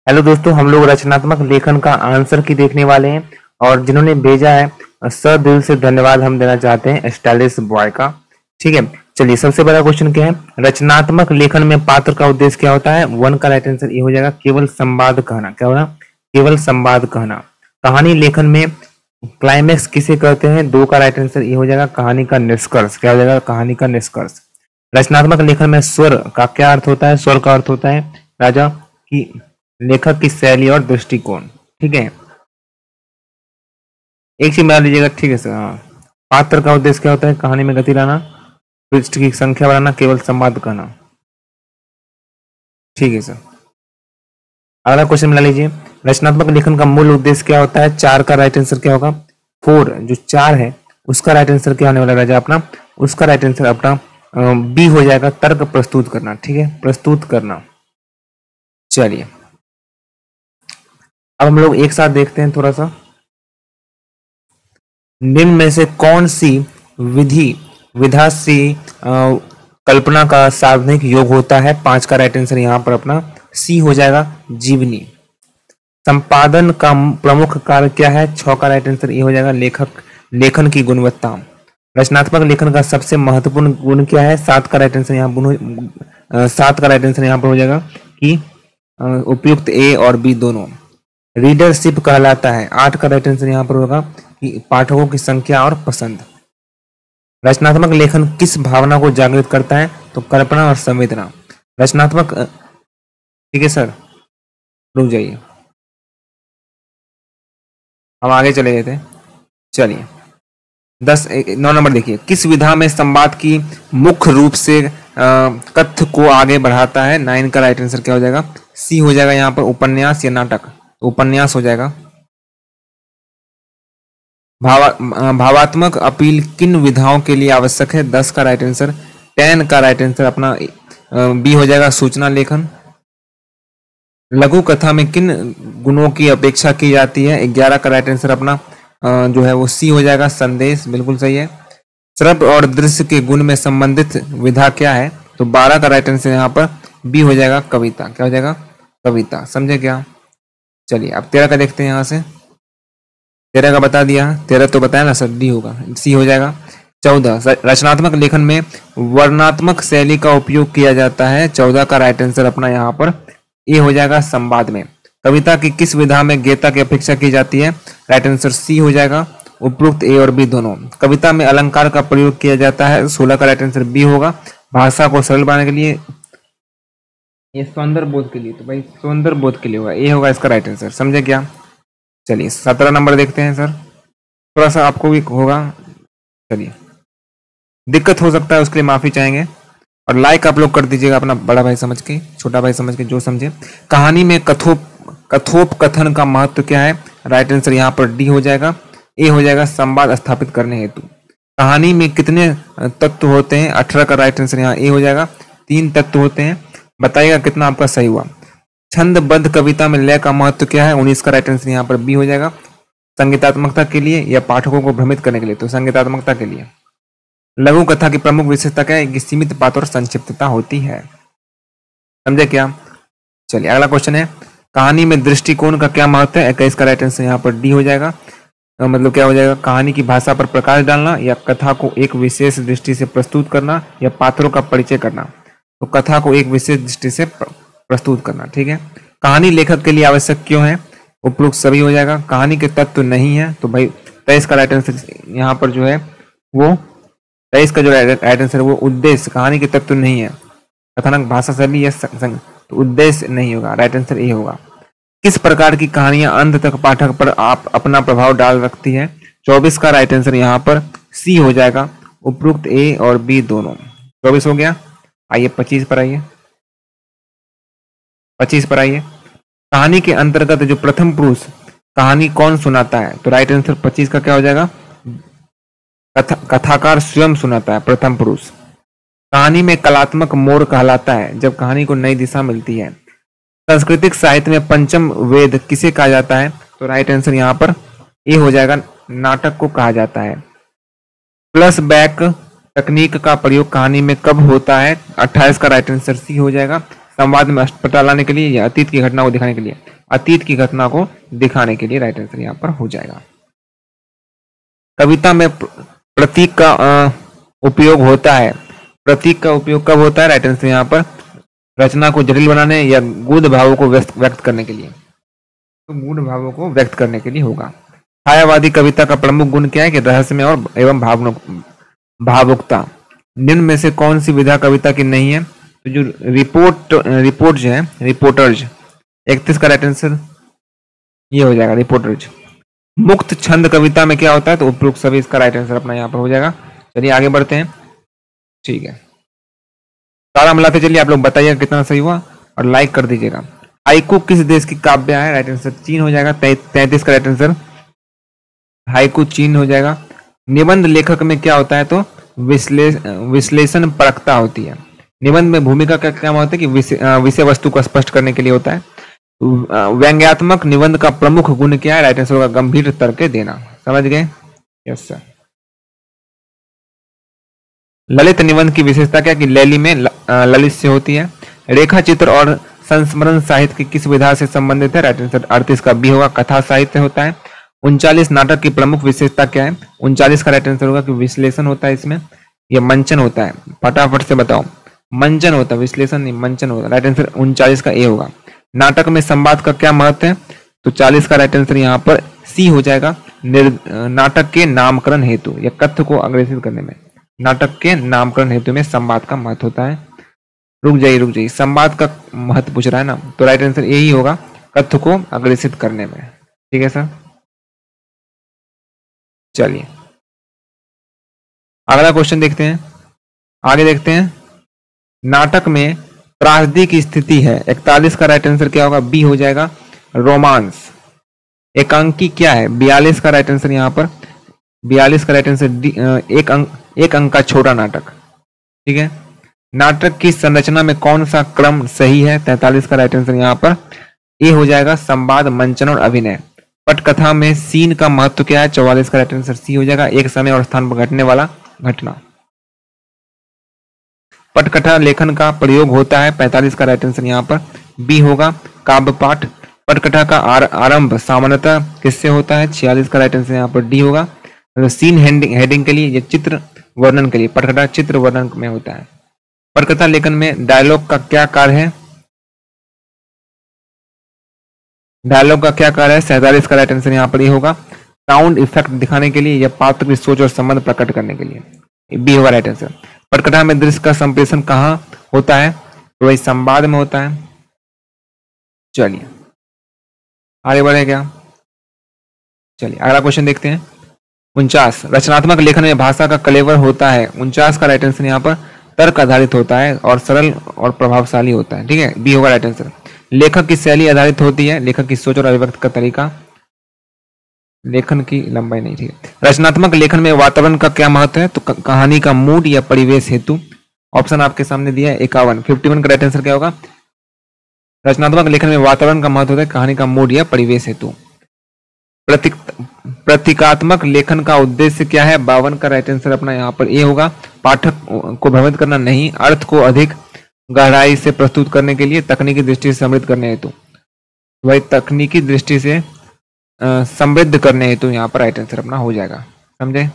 Hello दोस्तों, हम लोग रचनात्मक लेखन का आंसर की देखने वाले हैं और जिन्होंने भेजा है दिल से धन्यवाद हम देना चाहते हैं स्टाइलिश बॉय का। ठीक है, चलिए सबसे बड़ा क्वेश्चन क्या है। रचनात्मक लेखन में पात्र का उद्देश्य क्या होता है। वन का राइट आंसर ये हो जाएगा, केवल संवाद कहना। क्या होगा? केवल संवाद कहना। कहानी लेखन में क्लाइमैक्स किसे कहते हैं। दो का राइट आंसर ये हो जाएगा, कहानी का निष्कर्ष। क्या हो जाएगा? कहानी का निष्कर्ष। रचनात्मक लेखन में स्वर का क्या अर्थ होता है। स्वर का अर्थ होता है राजा की लेखक की शैली और दृष्टिकोण। ठीक है, एक चीज मान लीजिएगा। ठीक है सर। हाँ, पात्र का उद्देश्य क्या होता है। कहानी में गति लाना, पृष्ठ की संख्या बढ़ाना, केवल संवाद कहना। ठीक है सर। अगला क्वेश्चन मिला लीजिए। रचनात्मक लेखन का मूल उद्देश्य क्या होता है। चार का राइट आंसर क्या होगा। फोर जो चार है उसका राइट आंसर क्या होने वाला राजा अपना। उसका राइट आंसर अपना बी हो जाएगा, तर्क प्रस्तुत करना। ठीक है, प्रस्तुत करना। चलिए अब हम लोग एक साथ देखते हैं थोड़ा सा। निम्न में से कौन सी विधा से कल्पना का साधनिक योग होता है। पांच का राइट आंसर यहाँ पर अपना सी हो जाएगा, जीवनी। संपादन का प्रमुख कार्य क्या है। छह का राइट आंसर ये हो जाएगा, लेखन की गुणवत्ता। रचनात्मक लेखन का सबसे महत्वपूर्ण गुण क्या है। सात का राइट आंसर यहाँ पर हो जाएगा कि उपयुक्त ए और बी दोनों। रीडरशिप कहलाता है। आठ का राइट आंसर यहाँ पर होगा कि पाठकों की संख्या और पसंद। रचनात्मक लेखन किस भावना को जागृत करता है। तो कल्पना और संवेदना। रचनात्मक ठीक है सर, रुक जाइए, हम आगे चले गए थे। चलिए 9 नंबर देखिए। किस विधा में संवाद की मुख्य रूप से कथ्य को आगे बढ़ाता है। 9 का राइट आंसर क्या हो जाएगा, सी हो जाएगा यहाँ पर, उपन्यास या नाटक। उपन्यास हो जाएगा। भावात्मक अपील किन विधाओं के लिए आवश्यक है। 10 का राइट आंसर। 10 का राइट आंसर अपना बी हो जाएगा, सूचना लेखन। लघु कथा में किन गुणों की अपेक्षा की जाती है। 11 का राइट आंसर अपना जो है वो सी हो जाएगा, संदेश। बिल्कुल सही है। श्रव्य और दृश्य के गुण में संबंधित विधा क्या है। तो 12 का राइट आंसर यहाँ पर बी हो जाएगा, कविता। क्या हो जाएगा, कविता। समझे क्या। चलिए अब 13 का देखते हैं। यहाँ से 13 का बता दिया। 13 तो बताया ना सर, डी होगा, सी हो जाएगा। 14 रचनात्मक लेखन में वर्णात्मक शैली का उपयोग किया जाता है। 14 का राइट आंसर अपना यहाँ पर ए हो जाएगा, संवाद में। कविता की किस विधा में गीता की अपेक्षा की जाती है। राइट आंसर सी हो जाएगा, उपयुक्त ए और बी दोनों। कविता में अलंकार का प्रयोग किया जाता है। 16 का राइट आंसर बी होगा, भाषा को सरल बनाने के लिए। ये सौंदर्य बोध के लिए, तो भाई सौंदर्य बोध के लिए होगा, ए होगा इसका राइट आंसर। समझे क्या। चलिए 17 नंबर देखते हैं सर, थोड़ा सा आपको भी होगा। चलिए दिक्कत हो सकता है, उसके लिए माफी चाहेंगे। और लाइक आप लोग कर दीजिएगा अपना बड़ा भाई समझ के, छोटा भाई समझ के, जो समझे। कहानी में कथोपकथन का महत्व क्या है। राइट आंसर यहाँ पर डी हो जाएगा, ए हो जाएगा, संवाद स्थापित करने हेतु। कहानी में कितने तत्व होते हैं। 18 का राइट आंसर यहाँ ए हो जाएगा, 3 तत्व होते हैं। बताइएगा कितना आपका सही हुआ। छंदबद्ध कविता में लय का महत्व क्या है। 19 का राइट आंसर यहाँ पर बी हो जाएगा, संगीतात्मकता के लिए या पाठकों को भ्रमित करने के लिए। तो संगीतात्मकता के लिए। लघु कथा की प्रमुख विशेषता क्या है, कि सीमित बात और संक्षिप्तता होती है। समझे क्या। चलिए अगला क्वेश्चन है, कहानी में दृष्टिकोण का क्या महत्व है। 21 का राइट आंसर यहाँ पर डी हो जाएगा। मतलब क्या हो जाएगा, कहानी की भाषा पर प्रकाश डालना या कथा को एक विशेष दृष्टि से प्रस्तुत करना या पात्रों का परिचय करना। तो कथा को एक विशेष दृष्टि से प्रस्तुत करना। ठीक है। कहानी लेखक के लिए आवश्यक क्यों है। उपयुक्त सभी हो जाएगा। कहानी के तत्व नहीं है, तो भाई 23 का राइट आंसर यहाँ पर जो है वो 23 का जो राइट आंसर है वो उद्देश्य। कहानी के तत्व नहीं है, कथानक भाषा शैली या तो उद्देश्य नहीं होगा। राइट आंसर ये होगा। किस प्रकार की कहानियां अंत तक पाठक पर आप अपना प्रभाव डाल रखती है। 24 का राइट आंसर यहाँ पर सी हो जाएगा, उपयुक्त ए और बी दोनों। 24 हो गया। आइए 25 पर आइए। 25 पर आइए। कहानी के अंतर्गत जो प्रथम पुरुष कहानी कौन सुनाता है। तो राइट आंसर 25 का क्या हो जाएगा, कथाकार स्वयं सुनाता है, प्रथम पुरुष। कहानी में कलात्मक मोड़ कहलाता है जब कहानी को नई दिशा मिलती है। सांस्कृतिक साहित्य में पंचम वेद किसे कहा जाता है। तो राइट आंसर यहाँ पर ए हो जाएगा, नाटक को कहा जाता है। प्लस बैक तकनीक का प्रयोग कहानी में कब होता है। 28 का राइट आंसर सी हो जाएगा, संवाद में स्पष्टता लाने के लिए या अतीत की घटना को दिखाने के लिए। अतीत की घटना को दिखाने के लिए राइट आंसर यहाँ पर हो जाएगा। कविता में प्रतीक का उपयोग होता है। प्रतीक का उपयोग कब होता है? राइट आंसर यहाँ पर रचना को जटिल बनाने या गूढ़ भावों को व्यक्त करने के लिए, तो गूढ़ भावों को व्यक्त करने के लिए होगा। छायावादी कविता का प्रमुख गुण क्या है? कि रहस्यमय और एवं भावुकता। निम्न में से कौन सी विधा कविता की नहीं है? तो जो रिपोर्ट जो है, रिपोर्टर्ज, 31 का राइट आंसर ये हो जाएगा, रिपोर्टर्ज। मुक्त छंद कविता में क्या होता है? तो उपरोक्त सभी, इसका राइट आंसर अपना यहाँ पर हो जाएगा। चलिए आगे बढ़ते हैं। ठीक है, सारा मिलाते चलिए, आप लोग बताइएगा कितना सही हुआ और लाइक कर दीजिएगा। हाइकू किस देश की काव्य है? राइट आंसर चीन हो जाएगा, 33 का राइट आंसर हाइकू चीन हो जाएगा। निबंध लेखक में क्या होता है? तो विश्लेषण परकता होती है। निबंध में भूमिका का क्या होता है? कि विषय वस्तु को स्पष्ट करने के लिए होता है। व्यंग्यात्मक निबंध का प्रमुख गुण क्या है? राइट आंसर होगा गंभीर तर्क देना। समझ गए? Yes sir. ललित निबंध की विशेषता क्या? कि लैली में ललित से होती है। रेखा चित्र और संस्मरण साहित्य की किस विधा से संबंधित है? राइट आंसर 38 का बी होगा, कथा साहित्य होता है। 39 नाटक की प्रमुख विशेषता क्या है? 39 का राइट आंसर होगा कि विश्लेषण होता है इसमें, यह मंचन होता है। फटाफट से बताओ, मंचन होता है, विश्लेषण नहीं, मंचन होता है। राइट आंसर 39 का ए होगा। नाटक में संवाद का क्या महत्व है? तो 40 का राइट आंसर यहाँ पर सी हो जाएगा, नाटक के नामकरण हेतु या कथ्य को अग्रेसित करने में, नाटक के नामकरण हेतु में संवाद का महत्व होता है। रुक जाइए, संवाद का महत्व पूछ रहा है ना, तो राइट आंसर यही होगा, कथ्य को अग्रेसित करने में। ठीक है सर, चलिए अगला क्वेश्चन देखते हैं, आगे देखते हैं। नाटक में त्रासदी की स्थिति है, 41 का राइट आंसर क्या होगा? बी हो जाएगा, रोमांस। एकांकी क्या है? 42 का राइट आंसर यहाँ पर, 42 का राइट आंसर डी, एक अंक का छोटा नाटक। ठीक है, नाटक की संरचना में कौन सा क्रम सही है? 43 का राइट आंसर यहाँ पर ए हो जाएगा, संवाद, मंचन और अभिनय। पटकथा में सीन का महत्व क्या है? 44 का राइट आंसर सी हो जाएगा, एक समय और स्थान पर घटने वाला घटना। पटकथा लेखन का प्रयोग होता है, 45 का राइट आंसर यहाँ पर बी होगा, काव्य पाठ। पटकथा का आरंभ सामान्यतः किससे होता है? 46 का राइट आंसर यहाँ पर डी होगा, सीन हेडिंग के लिए या चित्र वर्णन के लिए। पटकथा चित्र वर्णन में होता है। पटकथा लेखन में डायलॉग का क्या कार्य है? डायलॉग का क्या कार्य है? 47 का राइट आंसर यहाँ पर ये होगा, साउंड इफेक्ट दिखाने के लिए या पात्र की सोच और संबंध प्रकट करने के लिए। बी होगा राइट आंसर। पटकथा में दृश्य का संप्रेषण कहाँ होता है? तो वही संवाद में होता है। चलिए आगे बढ़े क्या? चलिए अगला क्वेश्चन देखते हैं। 49 रचनात्मक लेखन में भाषा का कलेवर होता है। 49 का राइट आंसर यहाँ पर तर्क आधारित होता है और सरल और प्रभावशाली होता है। ठीक है, बी होगा राइट आंसर। लेखक की शैली आधारित होती है, लेखक की सोच और अभिव्यक्ति का तरीका, लेखन की लंबाई नहीं। ठीक है, रचनात्मक लेखन में वातावरण का क्या महत्व है? तो कहानी का मूड या परिवेश हेतु। ऑप्शन आपके सामने दिया है 51 का राइट आंसर क्या होगा? रचनात्मक लेखन में वातावरण का महत्व होता है, कहानी का मूड या परिवेश हेतु। प्रतीकात्मक लेखन का उद्देश्य क्या है? 52 का राइट आंसर अपना यहाँ पर ए होगा, पाठक को भ्रमित करना नहीं, अर्थ को अधिक गहराई से प्रस्तुत करने के लिए, तकनीकी दृष्टि से समृद्ध करने हेतु। वही तकनीकी दृष्टि से समृद्ध करने हेतु यहाँ पर राइट आंसर अपना हो जाएगा। समझे?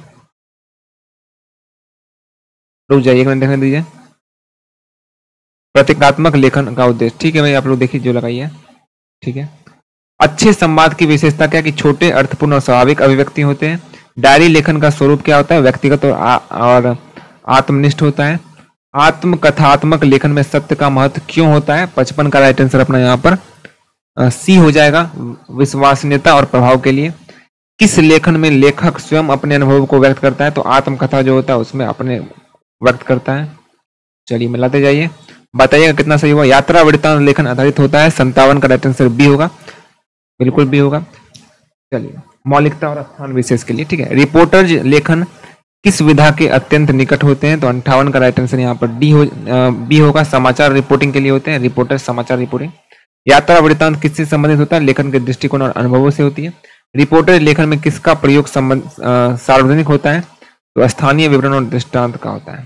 रुक जाइए, एक मिनट देखने दीजिए। प्रतीकात्मक लेखन का उद्देश्य, ठीक है भाई, आप लोग देखिए जो लगाइए। ठीक है, अच्छे संवाद की विशेषता क्या? कि छोटे, अर्थपूर्ण और स्वाभाविक अभिव्यक्ति होते हैं। डायरी लेखन का स्वरूप क्या होता है? व्यक्तिगत और आत्मनिष्ठ होता है। आत्मकथात्मक लेखन में सत्य का महत्व क्यों होता है? 55 का राइट आंसर अपना यहाँ पर सी हो जाएगा, विश्वसनीयता और प्रभाव के लिए। किस लेखन में लेखक स्वयं अपने अनुभव को व्यक्त करता है? तो आत्मकथा जो होता है उसमें अपने व्यक्त करता है। चलिए मिलाते जाइए, बताइएगा कितना सही हुआ। यात्रा वृत्तांत लेखन आधारित होता है, 57 का राइट आंसर बी होगा, बिल्कुल बी होगा। चलिए, मौलिकता और स्थान विशेष के लिए। ठीक है, रिपोर्टर्स लेखन किस विधा के अत्यंत निकट होते हैं? तो 58 का राइट आंसर यहाँ पर बी होगा, समाचार रिपोर्टिंग के लिए होते हैं रिपोर्टर, समाचार रिपोर्टिंग। यात्रा वृत्तांत किससे संबंधित होता है? लेखन के दृष्टिकोण और अनुभवों से होती है। रिपोर्टर लेखन में किसका प्रयोग सार्वजनिक होता है? तो स्थानीय विवरण और दृष्टांत का होता है।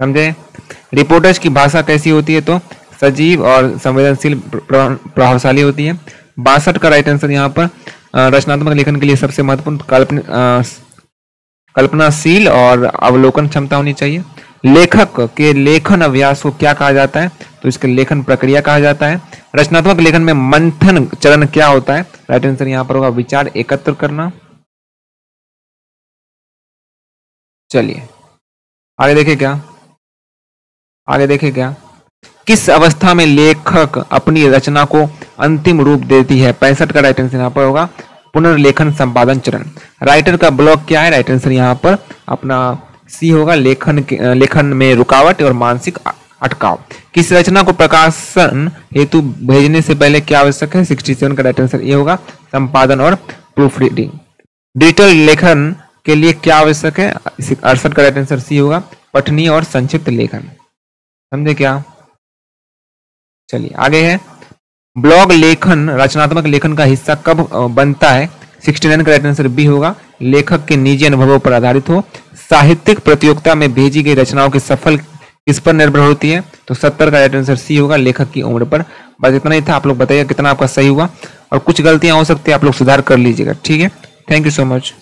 समझे? रिपोर्टर्स की भाषा कैसी होती है? तो सजीव और संवेदनशील प्रभावशाली होती है। 62 का राइट आंसर यहाँ पर रचनात्मक लेखन के लिए सबसे महत्वपूर्ण कल्पनाशील और अवलोकन क्षमता होनी चाहिए। लेखक के लेखन अभ्यास को क्या कहा जाता है? तो इसके लेखन प्रक्रिया कहा जाता है। रचनात्मक लेखन में मंथन चरण क्या होता है? राइट आंसर यहाँ पर होगा विचार एकत्र करना। चलिए आगे देखें क्या किस अवस्था में लेखक अपनी रचना को अंतिम रूप देती है? 65 का राइट आंसर यहाँ पर होगा पुनर्लेखन संपादन चरण। राइटर का ब्लॉक क्या है? राइट आंसर यहाँ पर अपना सी होगा लेखन में रुकावट और मानसिक अटकाव। किस रचना को प्रकाशन हेतु भेजने से पहले क्या आवश्यक है? 67 का राइट आंसर ये होगा संपादन और प्रूफ रीडिंग। डिजिटल लेखन के लिए क्या आवश्यक है? 68 का राइट आंसर सी होगा पठनीय और संक्षिप्त लेखन। समझे क्या? चलिए आगे है ब्लॉग लेखन रचनात्मक लेखन का हिस्सा कब बनता है? 69 का राइट आंसर बी होगा लेखक के निजी अनुभवों पर आधारित हो। साहित्यिक प्रतियोगिता में भेजी गई रचनाओं की सफल किस पर निर्भर होती है? तो 70 का राइट आंसर सी होगा लेखक की उम्र पर। बस इतना ही था। आप लोग बताइए कितना आपका सही हुआ और कुछ गलतियां हो सकती है आप लोग सुधार कर लीजिएगा। ठीक है, थैंक यू सो मच।